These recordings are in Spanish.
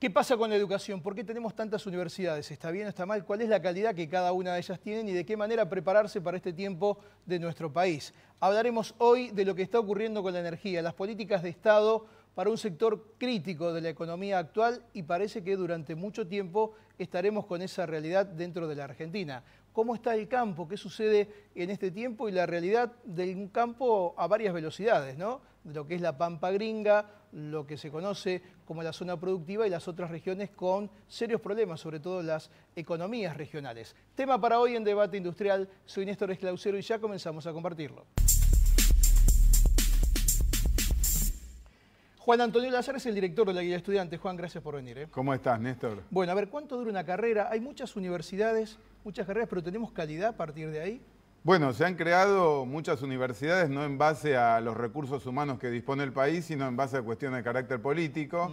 ¿Qué pasa con la educación? ¿Por qué tenemos tantas universidades? ¿Está bien o está mal? ¿Cuál es la calidad que cada una de ellas tienen y de qué manera prepararse para este tiempo de nuestro país? Hablaremos hoy de lo que está ocurriendo con la energía, las políticas de Estado para un sector crítico de la economía actual y parece que durante mucho tiempo estaremos con esa realidad dentro de la Argentina. ¿Cómo está el campo? ¿Qué sucede en este tiempo? Y la realidad de un campo a varias velocidades, ¿no? De lo que es la Pampa Gringa, lo que se conoce como la zona productiva y las otras regiones con serios problemas, sobre todo las economías regionales. Tema para hoy en Debate Industrial. Soy Néstor Esclausero y ya comenzamos a compartirlo. Juan Antonio Lazar es el director de la Guía de Estudiantes. Juan, gracias por venir. ¿Cómo estás, Néstor? Bueno, a ver, ¿cuánto dura una carrera? Hay muchas universidades, muchas carreras, pero ¿tenemos calidad a partir de ahí? Bueno, se han creado muchas universidades no en base a los recursos humanos que dispone el país, sino en base a cuestiones de carácter político.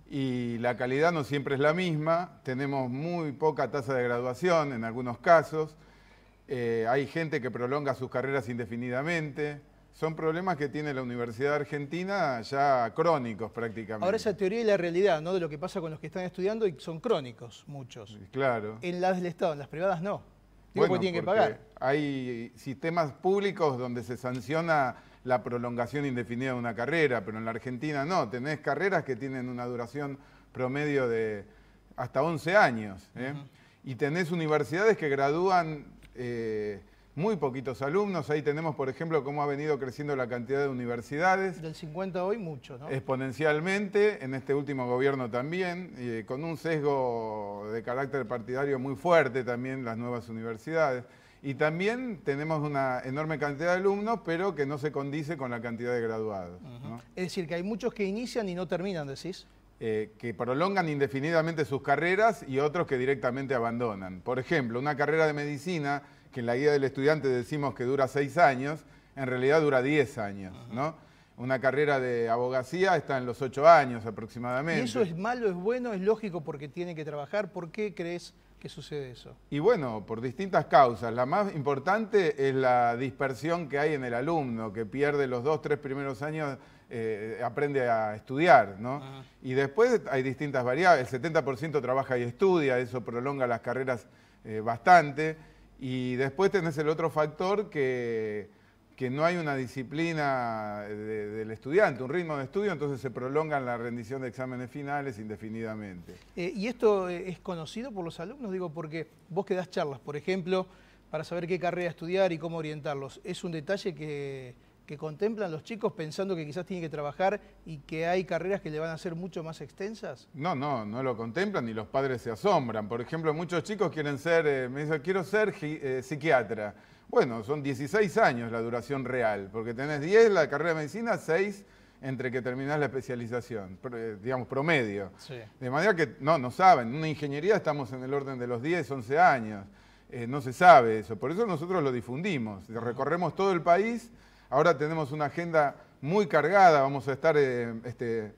Y la calidad no siempre es la misma. Tenemos muy poca tasa de graduación en algunos casos. Hay gente que prolonga sus carreras indefinidamente. Son problemas que tiene la Universidad Argentina ya crónicos prácticamente. Ahora esa teoría y la realidad, ¿no? De lo que pasa con los que están estudiando y son crónicos muchos. Claro. En las del Estado, en las privadas no. Digo, porque tienen que pagar. Hay sistemas públicos donde se sanciona la prolongación indefinida de una carrera, pero en la Argentina no. Tenés carreras que tienen una duración promedio de hasta 11 años. Y tenés universidades que gradúan muy poquitos alumnos. Ahí tenemos, por ejemplo, cómo ha venido creciendo la cantidad de universidades. Del 50 hoy mucho, ¿no? Exponencialmente, en este último gobierno también, con un sesgo de carácter partidario muy fuerte también las nuevas universidades. Y también tenemos una enorme cantidad de alumnos, pero que no se condice con la cantidad de graduados. ¿No? Es decir, que hay muchos que inician y no terminan, decís. Que prolongan indefinidamente sus carreras y otros que directamente abandonan. Por ejemplo, una carrera de medicina, que en la guía del estudiante decimos que dura 6 años, en realidad dura 10 años, ¿no? Una carrera de abogacía está en los 8 años aproximadamente. ¿Y eso es malo, es bueno, es lógico porque tiene que trabajar? ¿Por qué crees que sucede eso? Y bueno, por distintas causas. La más importante es la dispersión que hay en el alumno, que pierde los 2, 3 primeros años, aprende a estudiar, ¿no? Y después hay distintas variables. El 70% trabaja y estudia, eso prolonga las carreras bastante. Y después tenés el otro factor que no hay una disciplina del estudiante, un ritmo de estudio, entonces se prolongan la rendición de exámenes finales indefinidamente. ¿Y esto es conocido por los alumnos? Digo, porque vos que das charlas, por ejemplo, para saber qué carrera estudiar y cómo orientarlos. ¿Es un detalle que contemplan los chicos pensando que quizás tienen que trabajar y que hay carreras que le van a ser mucho más extensas? No lo contemplan y los padres se asombran. Por ejemplo, muchos chicos quieren ser, me dicen, quiero ser psiquiatra. Bueno, son 16 años la duración real, porque tenés 10 la carrera de medicina, 6 entre que terminás la especialización, digamos promedio. Sí. De manera que no saben, en una ingeniería estamos en el orden de los 10, 11 años. No se sabe eso, por eso nosotros lo difundimos. Recorremos todo el país. Ahora tenemos una agenda muy cargada, vamos a estar,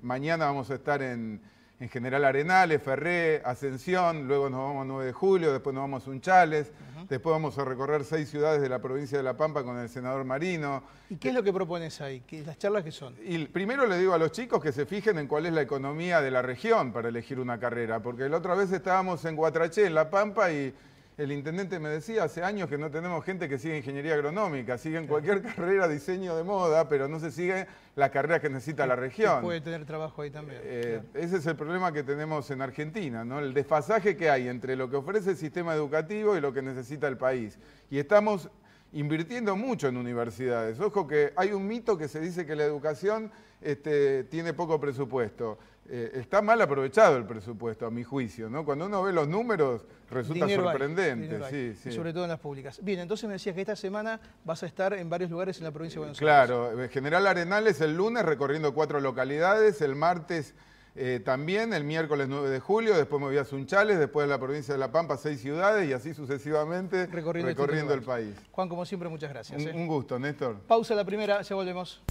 mañana vamos a estar en General Arenales, Ferré, Ascensión, luego nos vamos a 9 de julio, después nos vamos a Unchales, después vamos a recorrer 6 ciudades de la provincia de La Pampa con el senador Marino. ¿Y qué es lo que propones ahí? ¿Las charlas qué son? Y primero le digo a los chicos que se fijen en cuál es la economía de la región para elegir una carrera, porque la otra vez estábamos en Guatraché, en La Pampa, y el intendente me decía, hace años que no tenemos gente que sigue ingeniería agronómica, siguen cualquier carrera, diseño de moda, pero no se sigue la carrera que necesita la región. Puede tener trabajo ahí también. Claro. Ese es el problema que tenemos en Argentina, ¿no? El desfasaje que hay entre lo que ofrece el sistema educativo y lo que necesita el país. Y estamos invirtiendo mucho en universidades. Ojo que hay un mito que se dice que la educación tiene poco presupuesto. Está mal aprovechado el presupuesto, a mi juicio, ¿no? Cuando uno ve los números, resulta sorprendente. Sí. Sobre todo en las públicas. Bien, entonces me decías que esta semana vas a estar en varios lugares en la provincia de Buenos Aires. Claro, General Arenales el lunes recorriendo 4 localidades, el martes también, el miércoles 9 de julio, después me voy a Sunchales, después de la provincia de La Pampa 6 ciudades y así sucesivamente recorriendo el país. Juan, como siempre, muchas gracias. Un gusto, Néstor. Pausa la primera, ya volvemos.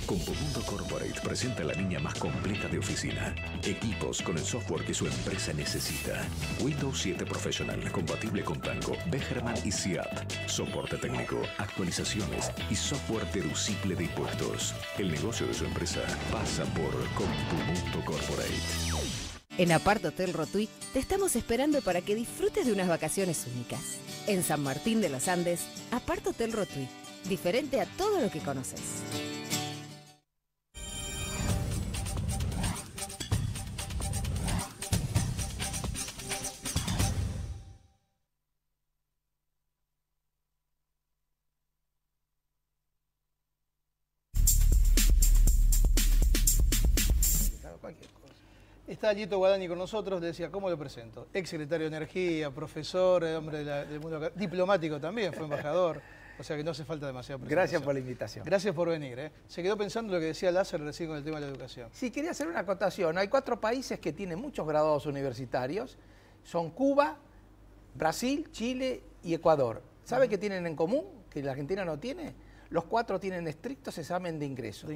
Compomundo Corporate presenta la línea más completa de oficina. Equipos con el software que su empresa necesita. Windows 7 Professional, compatible con Tango, Becherman y SIAP. Soporte técnico, actualizaciones y software deducible de impuestos. El negocio de su empresa pasa por Compumundo Corporate. En Apart Hotel Rotuy te estamos esperando para que disfrutes de unas vacaciones únicas. En San Martín de los Andes, Apart Hotel Rotuy, diferente a todo lo que conoces. Está Alito Guadani con nosotros, le decía, ¿cómo lo presento? Ex secretario de Energía, profesor, hombre del mundo diplomático también, fue embajador, o sea que no hace falta demasiado presentación. Gracias por la invitación. Gracias por venir. Se quedó pensando lo que decía Lázaro recién con el tema de la educación. Sí, quería hacer una acotación. Hay 4 países que tienen muchos graduados universitarios, son Cuba, Brasil, Chile y Ecuador. ¿Sabe qué tienen en común? Que la Argentina no tiene. Los 4 tienen estrictos examen de ingreso.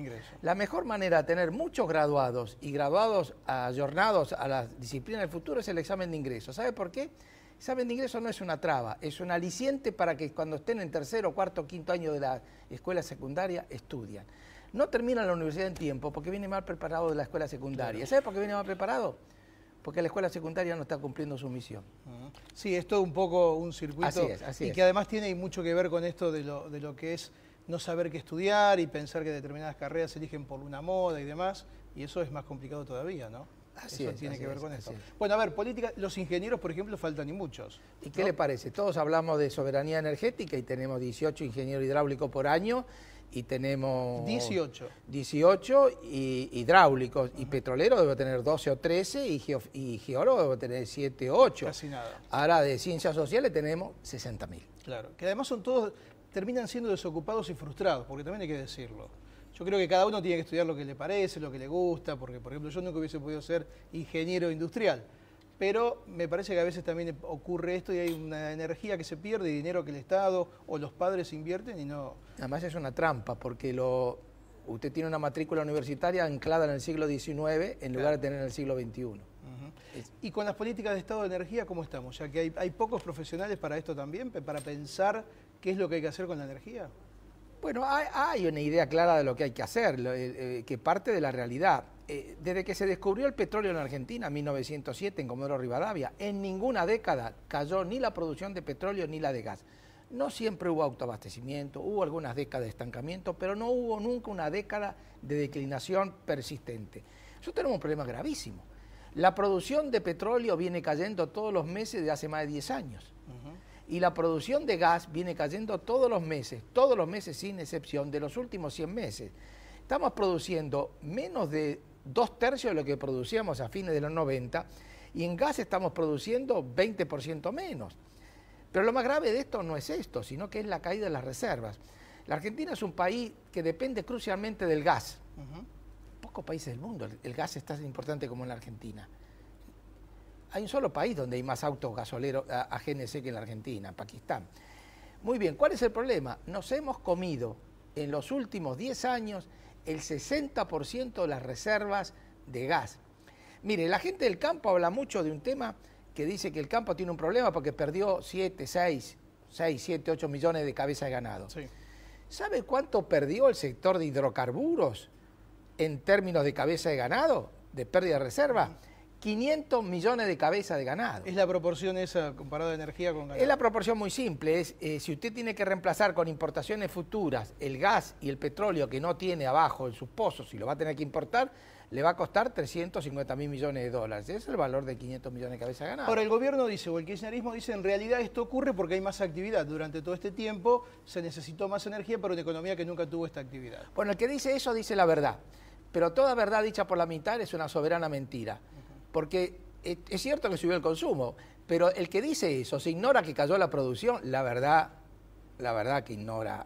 La mejor manera de tener muchos graduados y graduados ayornados a las disciplinas del futuro es el examen de ingreso. ¿Sabe por qué? El examen de ingreso no es una traba, es un aliciente para que cuando estén en tercero, cuarto, quinto año de la escuela secundaria estudian. No terminan la universidad en tiempo porque viene mal preparado de la escuela secundaria. ¿Sabe por qué viene mal preparado? Porque la escuela secundaria no está cumpliendo su misión. Sí, es todo un poco un circuito así es. Y que además tiene mucho que ver con esto de lo que es no saber qué estudiar y pensar que determinadas carreras se eligen por una moda y demás, y eso es más complicado todavía, ¿no? Eso tiene que ver con esto. Bueno, a ver, política, los ingenieros, por ejemplo, faltan y muchos. ¿Y qué le parece? Todos hablamos de soberanía energética y tenemos 18 ingenieros hidráulicos por año y tenemos 18 hidráulicos, y petroleros debe tener 12 o 13 y geólogos debe tener 7 o 8. Casi nada. Ahora de ciencias sociales tenemos 60.000. Claro, que además son todos, terminan siendo desocupados y frustrados, porque también hay que decirlo. Yo creo que cada uno tiene que estudiar lo que le parece, lo que le gusta, porque por ejemplo yo nunca hubiese podido ser ingeniero industrial, pero me parece que a veces también ocurre esto y hay una energía que se pierde y dinero que el Estado o los padres invierten y no... Además es una trampa, porque usted tiene una matrícula universitaria anclada en el siglo XIX en lugar de tener en el siglo XXI. Y con las políticas de Estado de energía, ¿cómo estamos? Ya que hay pocos profesionales para esto también, para pensar qué es lo que hay que hacer con la energía. Bueno, hay una idea clara de lo que hay que hacer, que parte de la realidad. Desde que se descubrió el petróleo en Argentina, en 1907, en Comodoro Rivadavia, en ninguna década cayó ni la producción de petróleo ni la de gas. No siempre hubo autoabastecimiento, hubo algunas décadas de estancamiento, pero no hubo nunca una década de declinación persistente. Nosotros tenemos un problema gravísimo. La producción de petróleo viene cayendo todos los meses de hace más de 10 años. Y la producción de gas viene cayendo todos los meses sin excepción, de los últimos 100 meses. Estamos produciendo menos de 2/3 de lo que producíamos a fines de los 90 y en gas estamos produciendo 20% menos. Pero lo más grave de esto no es esto, sino que es la caída de las reservas. La Argentina es un país que depende crucialmente del gas. Pocos países del mundo el gas es tan importante como en la Argentina. Hay un solo país donde hay más autos gasoleros a GNC que en la Argentina, Pakistán. Muy bien, ¿cuál es el problema? Nos hemos comido en los últimos 10 años el 60% de las reservas de gas. Mire, la gente del campo habla mucho de un tema que dice que el campo tiene un problema porque perdió 6, 7, 8 millones de cabezas de ganado. Sí. ¿Sabe cuánto perdió el sector de hidrocarburos en términos de cabeza de ganado, de pérdida de reserva? 500 millones de cabezas de ganado. ¿Es la proporción esa comparada de energía con ganado? Es la proporción muy simple. Si usted tiene que reemplazar con importaciones futuras el gas y el petróleo que no tiene abajo en sus pozos y lo va a tener que importar, le va a costar 350.000 millones de dólares. Ese es el valor de 500 millones de cabezas de ganado. Ahora, el gobierno dice, o el kirchnerismo dice, en realidad esto ocurre porque hay más actividad. Durante todo este tiempo se necesitó más energía para una economía que nunca tuvo esta actividad. Bueno, el que dice eso dice la verdad. Pero toda verdad dicha por la mitad es una soberana mentira. Porque es cierto que subió el consumo, pero el que dice eso, se ignora que cayó la producción, la verdad que ignora.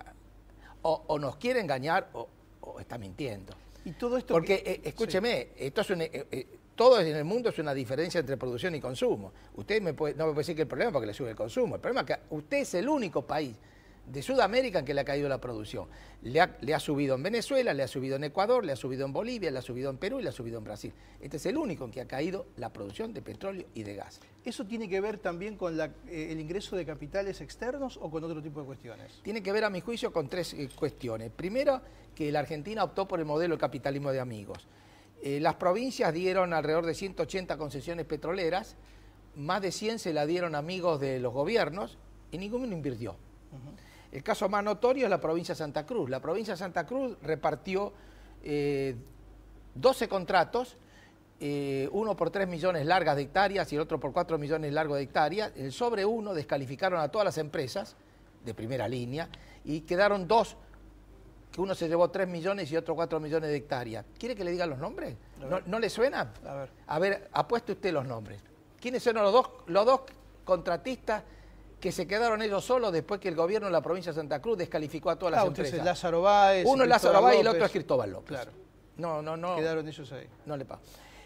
O nos quiere engañar o está mintiendo. Y todo esto porque, escúcheme, esto es todo en el mundo es una diferencia entre producción y consumo. Usted no me puede decir que el problema es porque le sube el consumo. El problema es que usted es el único país de Sudamérica en que le ha caído la producción. Le ha subido en Venezuela, le ha subido en Ecuador, le ha subido en Bolivia, le ha subido en Perú y le ha subido en Brasil. Este es el único en que ha caído la producción de petróleo y de gas. ¿Eso tiene que ver también con el ingreso de capitales externos o con otro tipo de cuestiones? Tiene que ver, a mi juicio, con tres cuestiones. Primero, que la Argentina optó por el modelo del capitalismo de amigos. Las provincias dieron alrededor de 180 concesiones petroleras, más de 100 se la dieron amigos de los gobiernos y ninguno invirtió. El caso más notorio es la provincia de Santa Cruz. La provincia de Santa Cruz repartió 12 contratos, uno por 3 millones largas de hectáreas y el otro por 4 millones largos de hectáreas. El sobre uno descalificaron a todas las empresas de primera línea y quedaron dos, que uno se llevó 3 millones y otro 4 millones de hectáreas. ¿Quiere que le diga los nombres? ¿No le suena? A ver, apueste usted los nombres. ¿Quiénes son los dos contratistas que se quedaron ellos solos después que el gobierno de la provincia de Santa Cruz descalificó a todas las empresas? Entonces, Lázaro Báez. Uno es Lázaro Báez y el otro es Cristóbal López. Claro. No. Quedaron ellos ahí. No le pasa.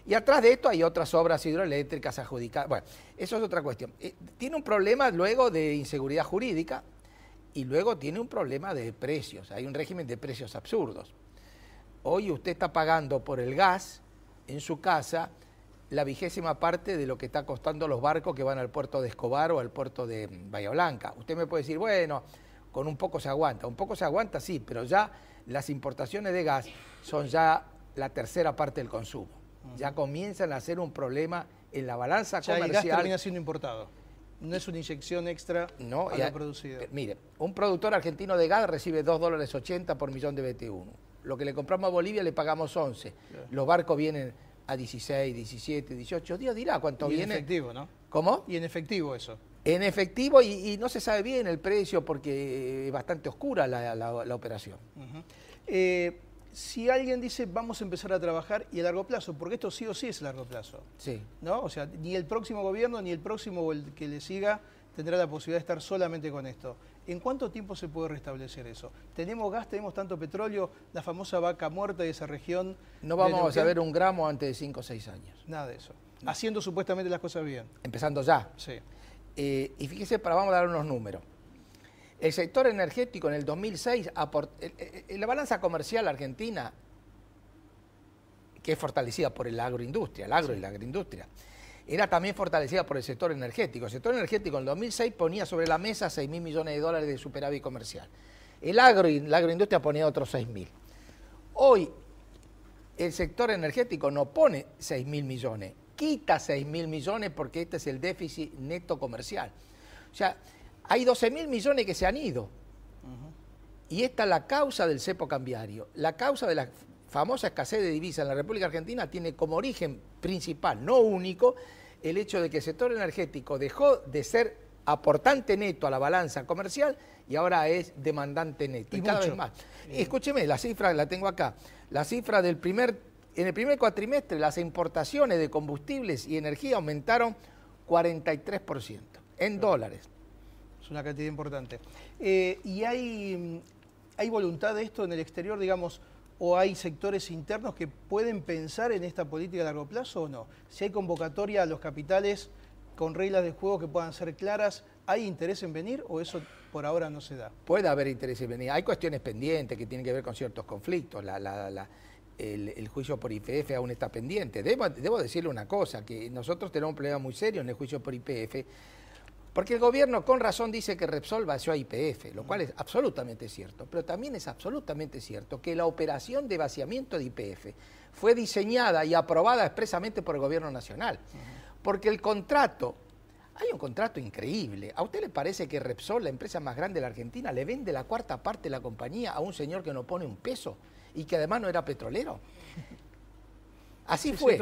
Y atrás de esto hay otras obras hidroeléctricas adjudicadas. Bueno, eso es otra cuestión. Tiene un problema luego de inseguridad jurídica y luego tiene un problema de precios. Hay un régimen de precios absurdos. Hoy usted está pagando por el gas en su casa la 20ª parte de lo que está costando los barcos que van al puerto de Escobar o al puerto de Bahía Blanca. Usted me puede decir, bueno, con un poco se aguanta. Un poco se aguanta, sí, pero ya las importaciones de gas son ya la 3ª parte del consumo. Ya comienzan a ser un problema en la balanza comercial. Ya el gas termina siendo importado. No es una inyección extra a lo producido. Mire, un productor argentino de gas recibe $2.80 por millón de BTU. Lo que le compramos a Bolivia le pagamos 11. Claro. Los barcos vienen a 16, 17, 18 días, dirá cuánto viene. En efectivo, ¿no? ¿Cómo? Y en efectivo eso. En efectivo y no se sabe bien el precio porque es bastante oscura la operación. Si alguien dice vamos a empezar a trabajar y a largo plazo, porque esto sí o sí es a largo plazo. Sí. ¿No? O sea, ni el próximo gobierno ni el próximo o el que le siga tendrá la posibilidad de estar solamente con esto. ¿En cuánto tiempo se puede restablecer eso? ¿Tenemos gas, tenemos tanto petróleo, la famosa vaca muerta de esa región? No vamos a saber un gramo antes de 5 o 6 años. Nada de eso. No. Haciendo supuestamente las cosas bien. Empezando ya. Sí. Y fíjese, vamos a dar unos números. El sector energético en el 2006, la balanza comercial argentina, que es fortalecida por el agroindustria, y la agroindustria, era también fortalecida por el sector energético. El sector energético en el 2006 ponía sobre la mesa $6.000 millones de superávit comercial. La agroindustria ponía otros 6.000. Hoy el sector energético no pone 6.000 millones, quita 6.000 millones porque este es el déficit neto comercial. O sea, hay 12.000 millones que se han ido. Y esta es la causa del cepo cambiario. La causa de la famosa escasez de divisas en la República Argentina tiene como origen principal, no único, el hecho de que el sector energético dejó de ser aportante neto a la balanza comercial y ahora es demandante neto. Y cada vez más. Escúcheme, la cifra la tengo acá. La cifra en el primer cuatrimestre, las importaciones de combustibles y energía aumentaron 43% en dólares. Es una cantidad importante. ¿Y hay voluntad de esto en el exterior, digamos, o hay sectores internos que pueden pensar en esta política a largo plazo o no? Si hay convocatoria a los capitales con reglas de juego que puedan ser claras, ¿hay interés en venir o eso por ahora no se da? Puede haber interés en venir. Hay cuestiones pendientes que tienen que ver con ciertos conflictos. El juicio por YPF aún está pendiente. Debo decirle una cosa, que nosotros tenemos un problema muy serio en el juicio por YPF, porque el gobierno con razón dice que Repsol vació a YPF, lo cual es absolutamente cierto, pero también es absolutamente cierto que la operación de vaciamiento de YPF fue diseñada y aprobada expresamente por el gobierno nacional, porque el contrato, hay un contrato increíble. ¿A usted le parece que Repsol, la empresa más grande de la Argentina, le vende la 4ª parte de la compañía a un señor que no pone un peso y que además no era petrolero? Así fue.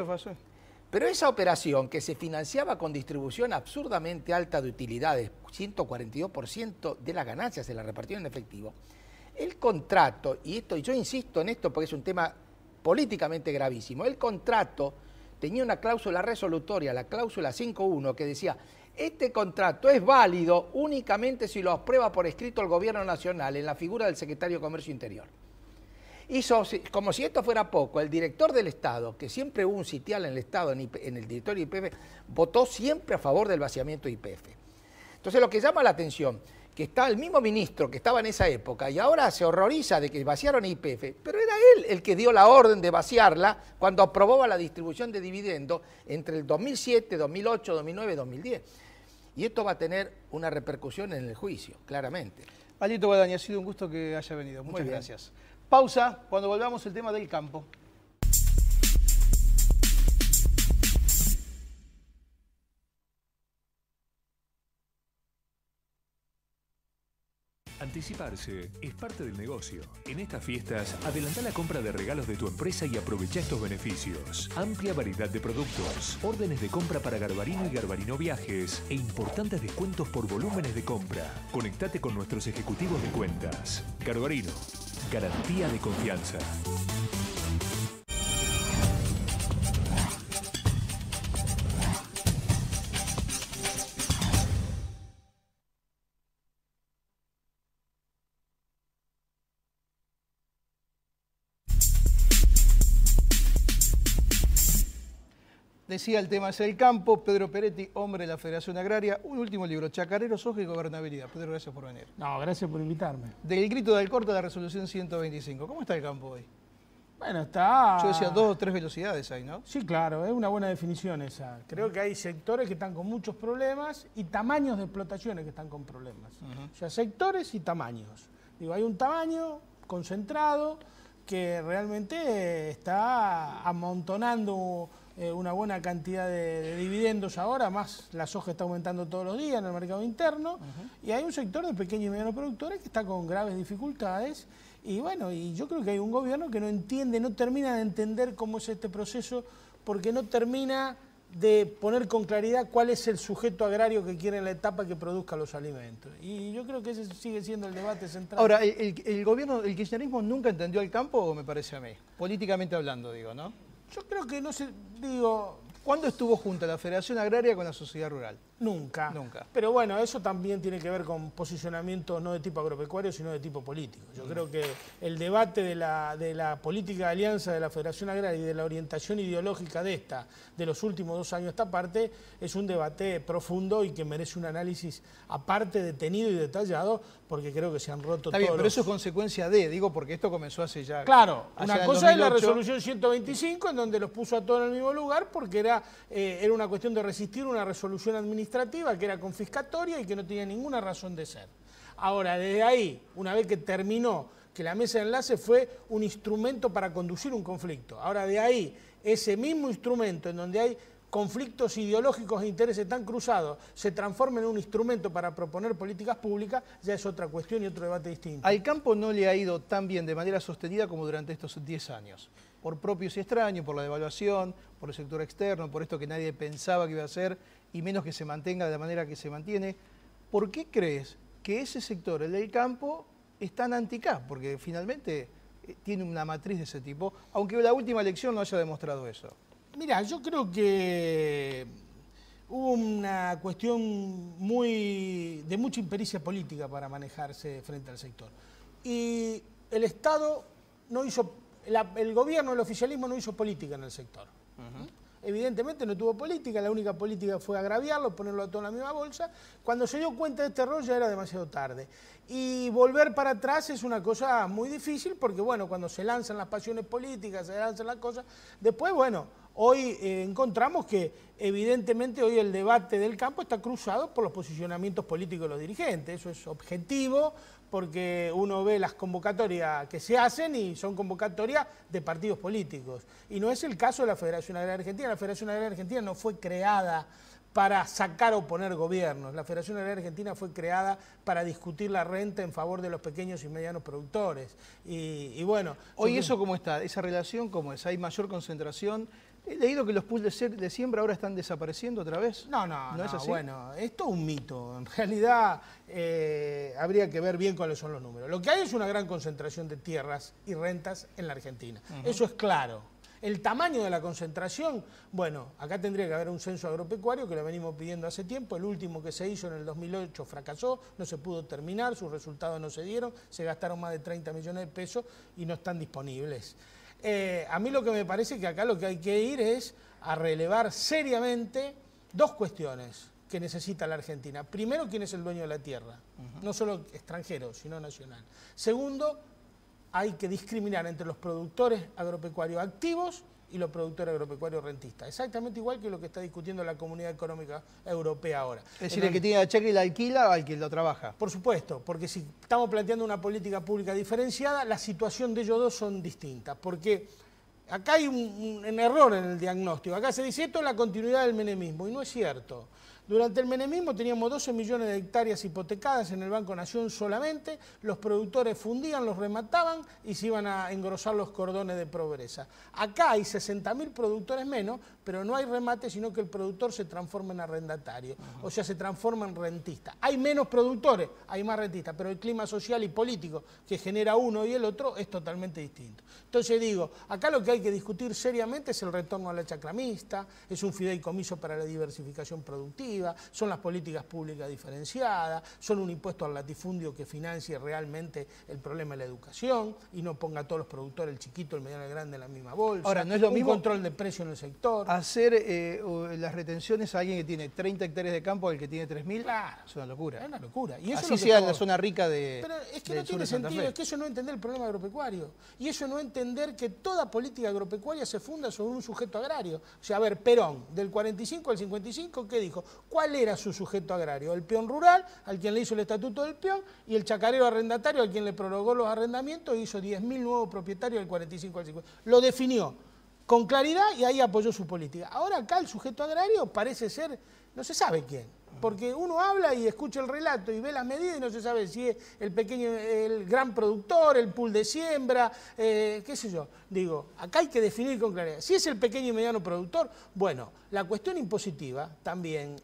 Pero esa operación que se financiaba con distribución absurdamente alta de utilidades, 142% de las ganancias se la repartieron en efectivo, el contrato, y yo insisto en esto porque es un tema políticamente gravísimo, el contrato tenía una cláusula resolutoria, la cláusula 5.1, que decía, este contrato es válido únicamente si lo aprueba por escrito el gobierno nacional en la figura del secretario de Comercio Interior. Hizo, como si esto fuera poco, el director del Estado, que siempre hubo un sitial en el Estado, en el directorio de YPF, votó siempre a favor del vaciamiento de YPF. Entonces lo que llama la atención, que está el mismo ministro que estaba en esa época y ahora se horroriza de que vaciaron YPF, pero era él el que dio la orden de vaciarla cuando aprobaba la distribución de dividendos entre el 2007, 2008, 2009 y 2010. Y esto va a tener una repercusión en el juicio, claramente. Alito Guadaña, ha sido un gusto que haya venido. Muchas gracias. Pausa, cuando volvamos el tema del campo. Anticiparse es parte del negocio. En estas fiestas, adelanta la compra de regalos de tu empresa y aprovecha estos beneficios. Amplia variedad de productos, órdenes de compra para Garbarino y Garbarino Viajes e importantes descuentos por volúmenes de compra. Conectate con nuestros ejecutivos de cuentas. Garbarino, garantía de confianza. Decía, el tema es el campo. Pedro Peretti, hombre de la Federación Agraria. Un último libro, Chacareros, Soja y Gobernabilidad. Pedro, gracias por venir. No, gracias por invitarme. Del grito de Alcorta a la resolución 125. ¿Cómo está el campo hoy? Bueno, está... Yo decía 2 o 3 velocidades ahí, ¿no? Sí, claro, es una buena definición esa. Creo que hay sectores que están con muchos problemas y tamaños de explotaciones que están con problemas. O sea, sectores y tamaños. Digo, hay un tamaño concentrado que realmente está amontonando una buena cantidad de dividendos ahora, más la soja está aumentando todos los días en el mercado interno, y hay un sector de pequeños y medianos productores que está con graves dificultades, y bueno, y yo creo que hay un gobierno que no entiende, no termina de entender cómo es este proceso, porque no termina de poner con claridad cuál es el sujeto agrario que quiere en la etapa que produzca los alimentos. Y yo creo que ese sigue siendo el debate central. Ahora, ¿el gobierno, el kirchnerismo nunca entendió el campo, o me parece a mí? Políticamente hablando, digo, ¿no? Yo creo que no sé, digo... ¿Cuándo estuvo junta la Federación Agraria con la sociedad rural? Nunca. Nunca. Pero bueno, eso también tiene que ver con posicionamientos no de tipo agropecuario, sino de tipo político. Yo creo que el debate de la política de alianza de la Federación Agraria y de la orientación ideológica de esta, de los últimos 2 años a esta parte, es un debate profundo y que merece un análisis aparte, detenido y detallado, porque creo que se han roto Está bien, todos pero eso es consecuencia de, digo, porque esto comenzó hace ya... Claro, una cosa es la 2008. resolución 125, en donde los puso a todos en el mismo lugar, porque era una cuestión de resistir una resolución administrativa que era confiscatoria y que no tenía ninguna razón de ser. Ahora, desde ahí, una vez que terminó, que la mesa de enlace fue un instrumento para conducir un conflicto. Ahora, de ahí, ese mismo instrumento en donde hay conflictos ideológicos e intereses tan cruzados, se transforma en un instrumento para proponer políticas públicas, ya es otra cuestión y otro debate distinto. Al campo no le ha ido tan bien de manera sostenida como durante estos 10 años. Por propios y extraños, por la devaluación, por el sector externo, por esto que nadie pensaba que iba a hacer y menos que se mantenga de la manera que se mantiene. ¿Por qué crees que ese sector, el del campo, es tan anti-CAP? Porque finalmente tiene una matriz de ese tipo, aunque la última elección no haya demostrado eso. Mira, yo creo que hubo una cuestión de mucha impericia política para manejarse frente al sector. Y el Estado no hizo, el gobierno, el oficialismo no hizo política en el sector. Evidentemente no tuvo política, la única política fue agraviarlo, ponerlo a todo en la misma bolsa. Cuando se dio cuenta de este error ya era demasiado tarde. Y volver para atrás es una cosa muy difícil porque, bueno, cuando se lanzan las pasiones políticas, se lanzan las cosas, después, bueno, hoy encontramos que evidentemente hoy el debate del campo está cruzado por los posicionamientos políticos de los dirigentes. Eso es objetivo porque uno ve las convocatorias que se hacen y son convocatorias de partidos políticos. Y no es el caso de la Federación Agraria Argentina. La Federación Agraria Argentina no fue creada para sacar o poner gobiernos. La Federación Agraria Argentina fue creada para discutir la renta en favor de los pequeños y medianos productores. Y bueno... Hoy eso cómo está, esa relación cómo es, hay mayor concentración. He leído que los pools de siembra ahora están desapareciendo otra vez. No es así. Bueno, esto es un mito. En realidad habría que ver bien cuáles son los números. Lo que hay es una gran concentración de tierras y rentas en la Argentina. Eso es claro. El tamaño de la concentración, bueno, acá tendría que haber un censo agropecuario que lo venimos pidiendo hace tiempo. El último que se hizo en el 2008 fracasó, no se pudo terminar, sus resultados no se dieron, se gastaron más de 30 millones de pesos y no están disponibles. A mí lo que me parece que acá lo que hay que ir es a relevar seriamente 2 cuestiones que necesita la Argentina. Primero, ¿quién es el dueño de la tierra? No solo extranjero, sino nacional. Segundo, hay que discriminar entre los productores agropecuarios activos y los productores agropecuarios rentistas. Exactamente igual que lo que está discutiendo la Comunidad Económica Europea ahora. Es decir, el que tiene la cheque y la alquila al que lo trabaja. Por supuesto, porque si estamos planteando una política pública diferenciada, la situación de ellos dos son distintas. Porque acá hay un error en el diagnóstico. Acá se dice esto es la continuidad del menemismo, y no es cierto. Durante el menemismo teníamos 12 millones de hectáreas hipotecadas en el Banco Nación solamente, los productores fundían, los remataban y se iban a engrosar los cordones de pobreza. Acá hay 60.000 productores menos, pero no hay remate, sino que el productor se transforma en arrendatario, o sea, se transforma en rentista. Hay menos productores, hay más rentistas, pero el clima social y político que genera uno y el otro es totalmente distinto. Entonces digo, acá lo que hay que discutir seriamente es el retorno a la chacra mixta, es un fideicomiso para la diversificación productiva, son las políticas públicas diferenciadas, son un impuesto al latifundio que financie realmente el problema de la educación y no ponga a todos los productores, el chiquito, el mediano y el grande, en la misma bolsa. Ahora, no es lo mismo un control de precio en el sector. Hacer las retenciones a alguien que tiene 30 hectáreas de campo al que tiene 3.000, claro, es una locura. Es una locura. Y eso así sea en la zona rica de Pero es que no tiene sentido, es que eso no es entender el problema agropecuario. Y eso no es entender que toda política agropecuaria se funda sobre un sujeto agrario. O sea, a ver, Perón, del 45 al 55, ¿qué dijo? ¿Cuál era su sujeto agrario? El peón rural, al quien le hizo el estatuto del peón, y el chacarero arrendatario, al quien le prorrogó los arrendamientos, e hizo 10.000 nuevos propietarios del 45 al 50. Lo definió con claridad y ahí apoyó su política. Ahora acá el sujeto agrario parece ser, no se sabe quién, porque uno habla y escucha el relato y ve las medidas y no se sabe si es el pequeño, el gran productor, el pool de siembra, qué sé yo. Digo, acá hay que definir con claridad. Si es el pequeño y mediano productor, bueno, la cuestión impositiva también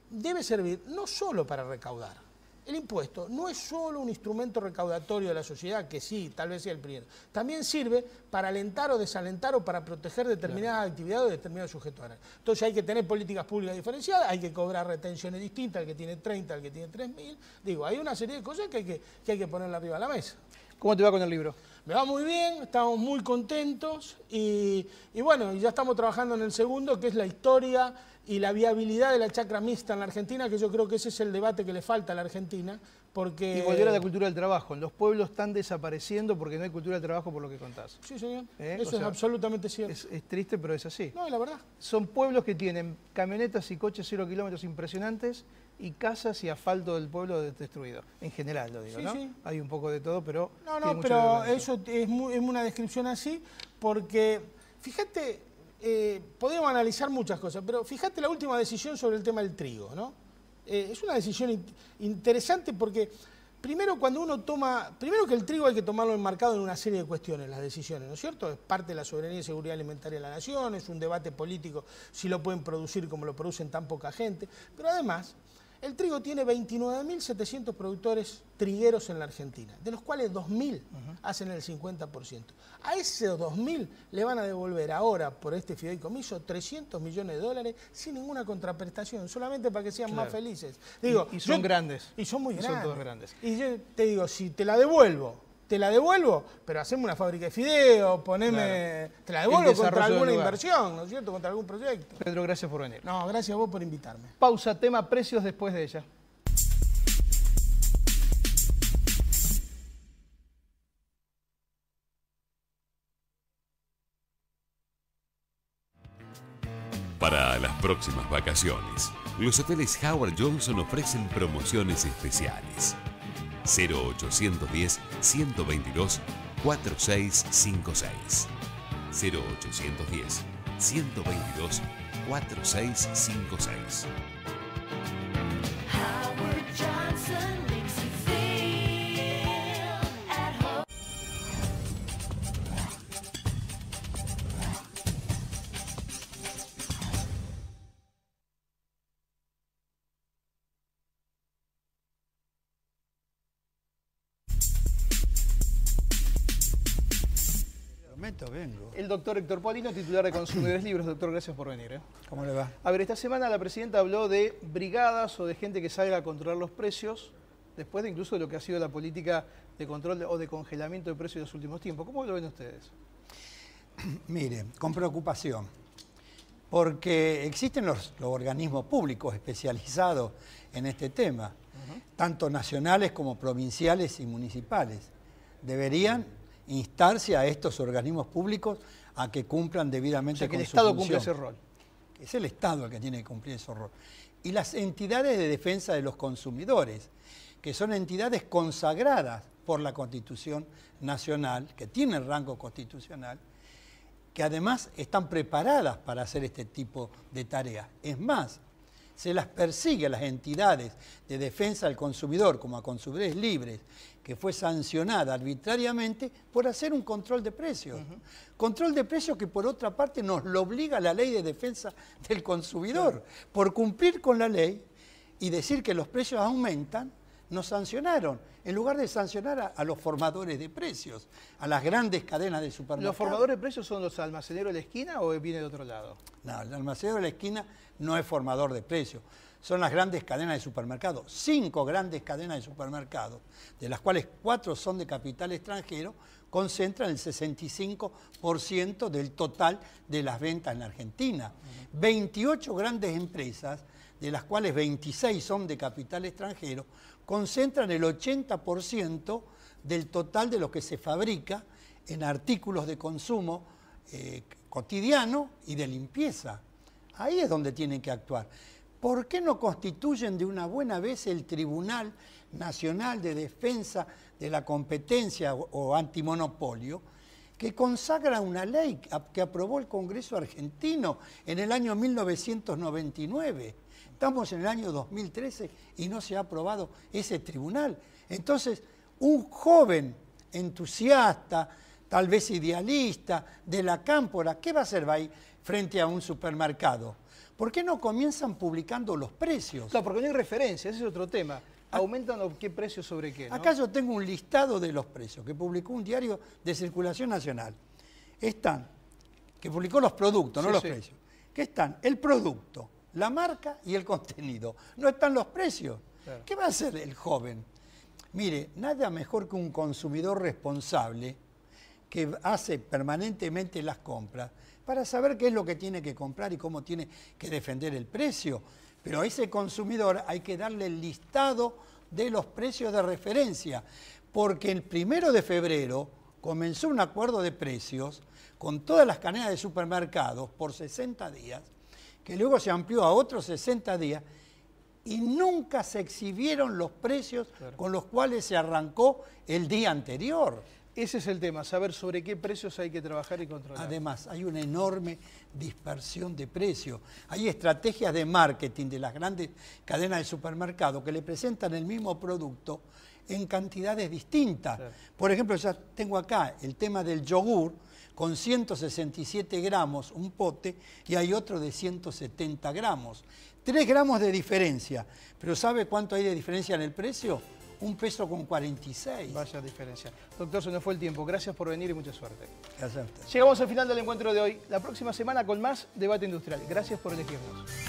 debe servir no solo para recaudar. El impuesto no es solo un instrumento recaudatorio de la sociedad, que sí, tal vez sea el primero. También sirve para alentar o desalentar o para proteger determinadas actividades o determinados sujetos agrarios. Entonces hay que tener políticas públicas diferenciadas, hay que cobrar retenciones distintas, al que tiene 30, al que tiene 3.000. Digo, hay una serie de cosas que hay que ponerle arriba de la mesa. ¿Cómo te va con el libro? Me va muy bien, estamos muy contentos y bueno, ya estamos trabajando en el segundo, que es la historia y la viabilidad de la chacra mixta en la Argentina, que yo creo que ese es el debate que le falta a la Argentina, porque... Y volver a la cultura del trabajo. Los pueblos están desapareciendo porque no hay cultura del trabajo, por lo que contás. Sí, señor. Eso es absolutamente cierto. Es triste, pero es así. No, es la verdad. Son pueblos que tienen camionetas y coches 0 kilómetros impresionantes y casas y asfalto del pueblo destruido. En general, lo digo, sí, ¿no? Sí. Hay un poco de todo, pero... No, pero eso es una descripción así, porque, fíjate, podemos analizar muchas cosas, pero fíjate la última decisión sobre el tema del trigo, ¿no? Es una decisión interesante porque, primero que el trigo hay que tomarlo enmarcado en una serie de cuestiones, las decisiones, ¿no es cierto? Es parte de la soberanía y seguridad alimentaria de la nación, es un debate político si lo pueden producir como lo producen tan poca gente, pero además... El trigo tiene 29.700 productores trigueros en la Argentina, de los cuales 2.000 hacen el 50%. A esos 2.000 le van a devolver ahora, por este fideicomiso, 300 millones de dólares sin ninguna contraprestación, solamente para que sean más felices. Digo, y son grandes. Y son muy grandes. Son todos grandes. Y yo te digo, si te la devuelvo, pero hacemos una fábrica de fideos, poneme... Claro. Te la devuelvo contra alguna inversión, ¿no es cierto? Contra algún proyecto. Pedro, gracias por venir. No, gracias a vos por invitarme. Pausa, tema precios después de ella. Para las próximas vacaciones, los hoteles Howard Johnson ofrecen promociones especiales. 0810-122-4656. 0810-122-4656. Howard Johnson makes you feel at home. Vengo. El doctor Héctor Paulino, titular de Consumidores Libros. Doctor, gracias por venir. ¿Cómo le va? A ver, esta semana la presidenta habló de brigadas o de gente que salga a controlar los precios, después de incluso de lo que ha sido la política de control o de congelamiento de precios de los últimos tiempos. ¿Cómo lo ven ustedes? Mire, con preocupación. Porque existen los organismos públicos especializados en este tema, tanto nacionales como provinciales y municipales. Deberían instarse a estos organismos públicos a que cumplan debidamente O sea, que con el su Estado función. cumple ese rol. Es el Estado el que tiene que cumplir ese rol. Y las entidades de defensa de los consumidores, que son entidades consagradas por la Constitución Nacional, que tienen rango constitucional, que además están preparadas para hacer este tipo de tareas. Es más, se las persigue a las entidades de defensa del consumidor, como a Consumidores Libres, que fue sancionada arbitrariamente por hacer un control de precios. Control de precios que por otra parte nos lo obliga la ley de defensa del consumidor. Por cumplir con la ley y decir que los precios aumentan, nos sancionaron, en lugar de sancionar a los formadores de precios, a las grandes cadenas de supermercados. ¿Los formadores de precios son los almaceneros de la esquina o viene de otro lado? No, el almacenero de la esquina no es formador de precios. Son las grandes cadenas de supermercados, 5 grandes cadenas de supermercados, de las cuales 4 son de capital extranjero, concentran el 65% del total de las ventas en la Argentina. 28 grandes empresas, de las cuales 26 son de capital extranjero, concentran el 80% del total de lo que se fabrica en artículos de consumo cotidiano y de limpieza. Ahí es donde tienen que actuar. ¿Por qué no constituyen de una buena vez el Tribunal Nacional de Defensa de la Competencia o Antimonopolio, que consagra una ley que aprobó el Congreso argentino en el año 1999? Estamos en el año 2013 y no se ha aprobado ese tribunal. Entonces, un joven entusiasta, tal vez idealista, de la cámpora, ¿qué va a hacer? Va a ir frente a un supermercado. ¿Por qué no comienzan publicando los precios? Claro, porque no hay referencia, ese es otro tema. ¿Aumentan qué precio sobre qué? ¿no? Acá yo tengo un listado de los precios que publicó un diario de circulación nacional. Están, que publicó los productos, no los precios. Que están el producto, la marca y el contenido. No están los precios. Claro. ¿Qué va a hacer el joven? Mire, nada mejor que un consumidor responsable que hace permanentemente las compras para saber qué es lo que tiene que comprar y cómo tiene que defender el precio. Pero a ese consumidor hay que darle el listado de los precios de referencia, porque el 1 de febrero comenzó un acuerdo de precios con todas las cadenas de supermercados por 60 días, que luego se amplió a otros 60 días, y nunca se exhibieron los precios con los cuales se arrancó el día anterior. Ese es el tema, saber sobre qué precios hay que trabajar y controlar. Además, hay una enorme dispersión de precios. Hay estrategias de marketing de las grandes cadenas de supermercados que le presentan el mismo producto en cantidades distintas. Claro. Por ejemplo, ya tengo acá el tema del yogur con 167 gramos, un pote, y hay otro de 170 gramos. 3 gramos de diferencia. Pero ¿sabe cuánto hay de diferencia en el precio? 1,46 pesos. Vaya diferencia. Doctor, se nos fue el tiempo. Gracias por venir y mucha suerte. Gracias a usted. Llegamos al final del encuentro de hoy. La próxima semana con más debate industrial. Gracias por elegirnos.